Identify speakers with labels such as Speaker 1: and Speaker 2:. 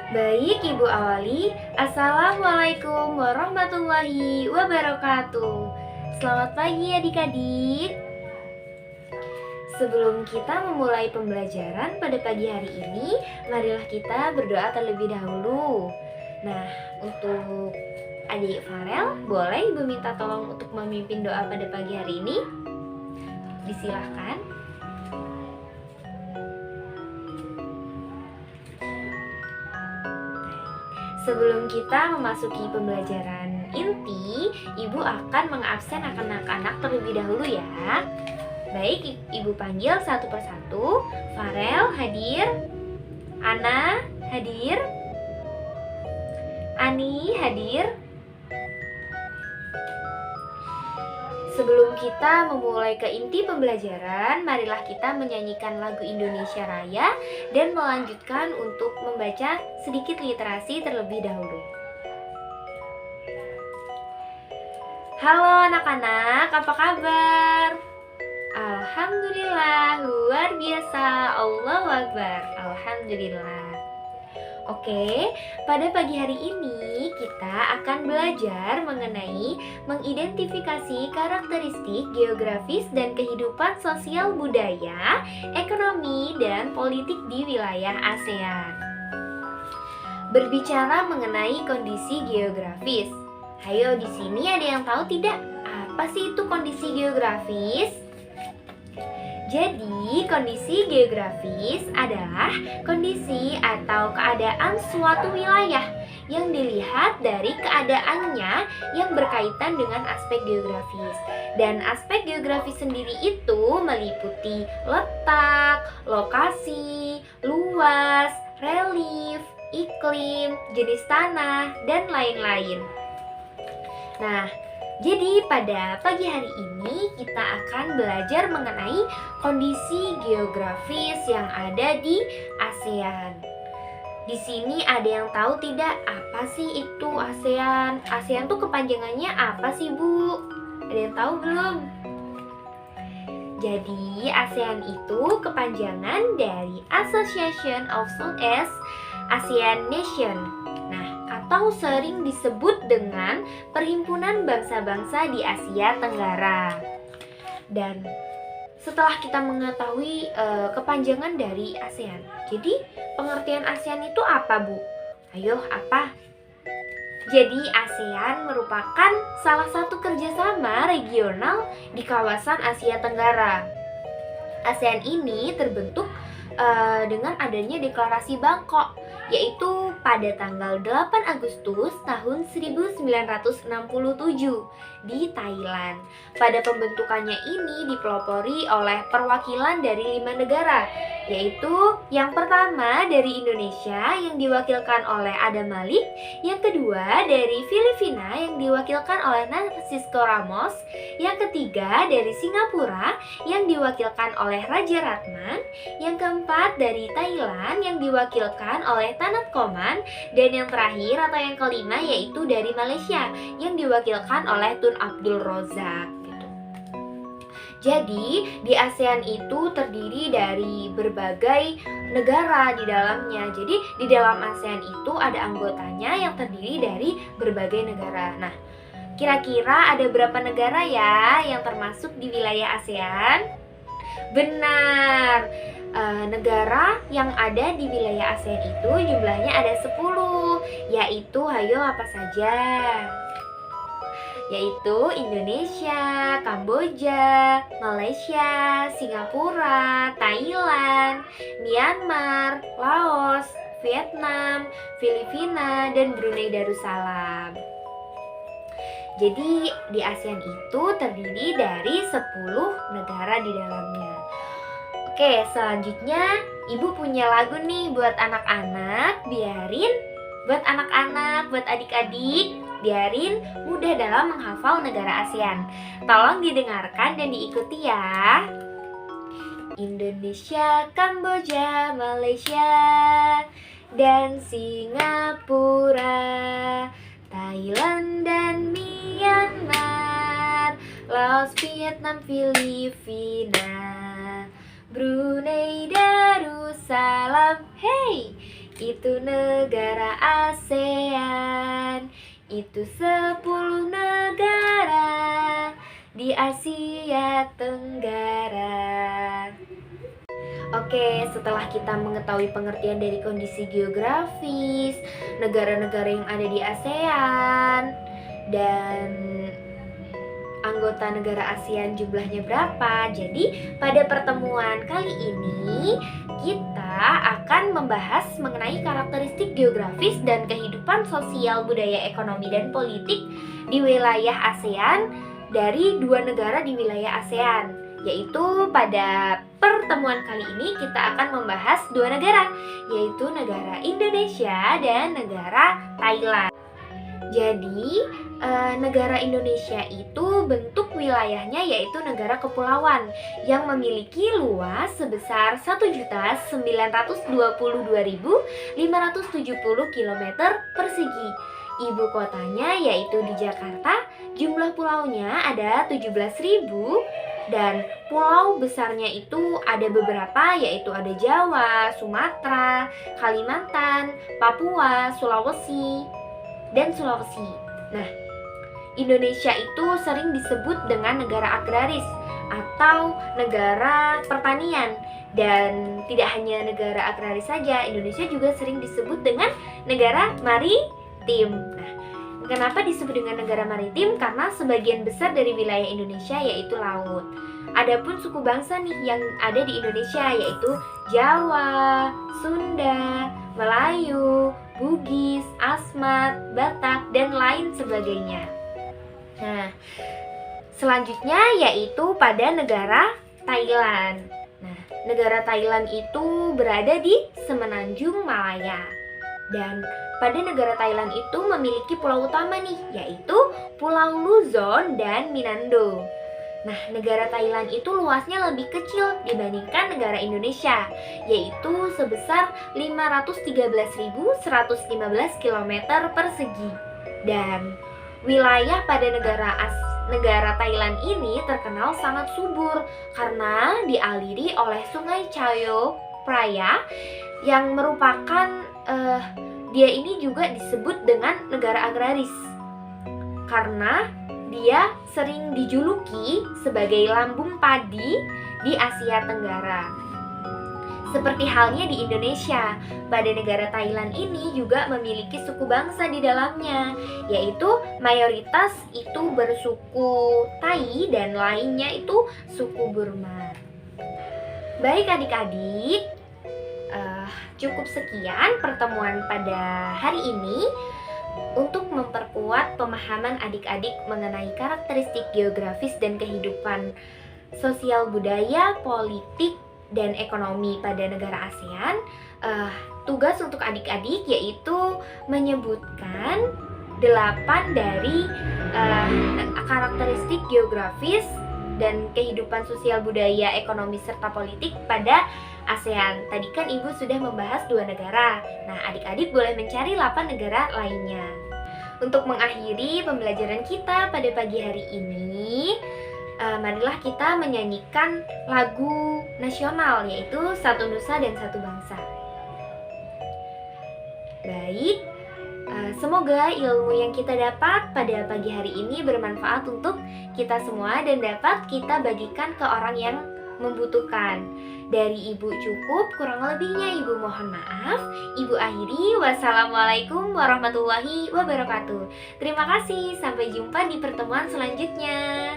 Speaker 1: Baik Ibu Awali, Assalamualaikum warahmatullahi wabarakatuh. Selamat pagi adik-adik. Sebelum kita memulai pembelajaran pada pagi hari ini, marilah kita berdoa terlebih dahulu. Nah, untuk adik Farel, boleh Ibu minta tolong untuk memimpin doa pada pagi hari ini? Disilahkan. Sebelum kita memasuki pembelajaran inti, Ibu akan mengabsen anak-anak terlebih dahulu ya. Baik, Ibu panggil satu persatu. Farel hadir, Ana hadir, Ani hadir. Sebelum kita memulai ke inti pembelajaran, marilah kita menyanyikan lagu Indonesia Raya dan melanjutkan untuk membaca sedikit literasi terlebih dahulu. Halo anak-anak, apa kabar? Alhamdulillah, luar biasa, Allahu Akbar, Alhamdulillah. Oke, pada pagi hari ini kita akan belajar mengenai mengidentifikasi karakteristik geografis dan kehidupan sosial budaya, ekonomi, dan politik di wilayah ASEAN. Berbicara mengenai kondisi geografis, ayo di sini ada yang tahu tidak? Apa sih itu kondisi geografis? Jadi, kondisi geografis adalah kondisi atau keadaan suatu wilayah yang dilihat dari keadaannya yang berkaitan dengan aspek geografis. Dan aspek geografis sendiri itu meliputi letak, lokasi, luas, relief, iklim, jenis tanah, dan lain-lain. Nah, jadi pada pagi hari ini kita akan belajar mengenai kondisi geografis yang ada di ASEAN. Di sini ada yang tahu tidak apa sih itu ASEAN? ASEAN tuh kepanjangannya apa sih, Bu? Ada yang tahu belum? Jadi ASEAN itu kepanjangan dari Association of Southeast Asian Nations. Atau sering disebut dengan Perhimpunan Bangsa-Bangsa di Asia Tenggara. Dan setelah kita mengetahui kepanjangan dari ASEAN, jadi pengertian ASEAN itu apa, Bu? Ayo, apa? Jadi ASEAN merupakan salah satu kerjasama regional di kawasan Asia Tenggara. ASEAN ini terbentuk dengan adanya deklarasi Bangkok, yaitu pada tanggal 8 Agustus tahun 1967 di Thailand. Pada pembentukannya ini dipelopori oleh perwakilan dari 5 negara, yaitu yang pertama dari Indonesia yang diwakilkan oleh Adam Malik, yang kedua dari Filipina yang diwakilkan oleh Narcisco Ramos, yang ketiga dari Singapura yang diwakilkan oleh Raja Ratman, yang keempat dari Thailand yang diwakilkan oleh Tanat Koman, dan yang terakhir atau yang kelima yaitu dari Malaysia yang diwakilkan oleh Tun Abdul Rozak. Jadi di ASEAN itu terdiri dari berbagai negara di dalamnya. Jadi di dalam ASEAN itu ada anggotanya yang terdiri dari berbagai negara. Nah, kira-kira ada berapa negara ya yang termasuk di wilayah ASEAN? Benar, negara yang ada di wilayah ASEAN itu jumlahnya ada 10, yaitu hayo apa saja? Yaitu Indonesia, Kamboja, Malaysia, Singapura, Thailand, Myanmar, Laos, Vietnam, Filipina, dan Brunei Darussalam. Jadi di ASEAN itu terdiri dari 10 negara di dalamnya. Oke, selanjutnya Ibu punya lagu nih buat anak-anak. Buat anak-anak, buat adik-adik, biarin mudah dalam menghafal negara ASEAN. Tolong didengarkan dan diikuti ya. Indonesia, Kamboja, Malaysia, dan Singapura, Thailand dan Myanmar, Laos, Vietnam, Filipina, Brunei Darussalam, hey, itu negara ASEAN. Itu 10 negara di Asia Tenggara. Oke, setelah kita mengetahui pengertian dari kondisi geografis, negara-negara yang ada di ASEAN, dan anggota negara ASEAN jumlahnya berapa. Jadi, pada pertemuan kali ini kita akan membahas mengenai karakteristik geografis dan kehidupan sosial, budaya, ekonomi, dan politik di wilayah ASEAN dari 2 negara di wilayah ASEAN. Yaitu pada pertemuan kali ini kita akan membahas 2 negara, yaitu negara Indonesia dan negara Thailand. Jadi, negara Indonesia itu bentuk wilayahnya yaitu negara kepulauan yang memiliki luas sebesar 1.922.570 km persegi. Ibu kotanya yaitu di Jakarta. Jumlah pulaunya ada 17.000 dan pulau besarnya itu ada beberapa, yaitu ada Jawa, Sumatera, Kalimantan, Papua, Sulawesi, dan Sulawesi. Nah, Indonesia itu sering disebut dengan negara agraris atau negara pertanian. Dan tidak hanya negara agraris saja, Indonesia juga sering disebut dengan negara maritim. Nah, kenapa disebut dengan negara maritim? Karena sebagian besar dari wilayah Indonesia yaitu laut. Adapun suku bangsa nih yang ada di Indonesia yaitu Jawa, Sunda, Melayu, Bugis, Asmat, Batak, dan lain sebagainya. Nah, selanjutnya yaitu pada negara Thailand. Nah, negara Thailand itu berada di Semenanjung Malaya. Dan pada negara Thailand itu memiliki pulau utama nih, yaitu Pulau Luzon dan Minando. Nah, negara Thailand itu luasnya lebih kecil dibandingkan negara Indonesia, yaitu sebesar 513.115 km persegi. Dan wilayah pada negara Thailand ini terkenal sangat subur karena dialiri oleh Sungai Chao Phraya yang merupakan dia ini juga disebut dengan negara agraris karena dia sering dijuluki sebagai lambung padi di Asia Tenggara. Seperti halnya di Indonesia, pada negara Thailand ini juga memiliki suku bangsa di dalamnya, yaitu mayoritas itu bersuku Tai dan lainnya itu suku Burma. Baik adik-adik, cukup sekian pertemuan pada hari ini. Untuk memperkuat pemahaman adik-adik mengenai karakteristik geografis dan kehidupan sosial budaya, politik, dan ekonomi pada negara ASEAN, tugas untuk adik-adik yaitu menyebutkan 8 dari karakteristik geografis dan kehidupan sosial budaya, ekonomi, serta politik pada ASEAN. Tadi kan Ibu sudah membahas 2 negara. Nah, adik-adik boleh mencari 8 negara lainnya. Untuk mengakhiri pembelajaran kita pada pagi hari ini, marilah kita menyanyikan lagu nasional, yaitu Satu Nusa dan Satu Bangsa. Baik, semoga ilmu yang kita dapat pada pagi hari ini bermanfaat untuk kita semua dan dapat kita bagikan ke orang yang membutuhkan. Dari Ibu cukup, kurang lebihnya Ibu mohon maaf. Ibu akhiri, wassalamualaikum warahmatullahi wabarakatuh. Terima kasih, sampai jumpa di pertemuan selanjutnya.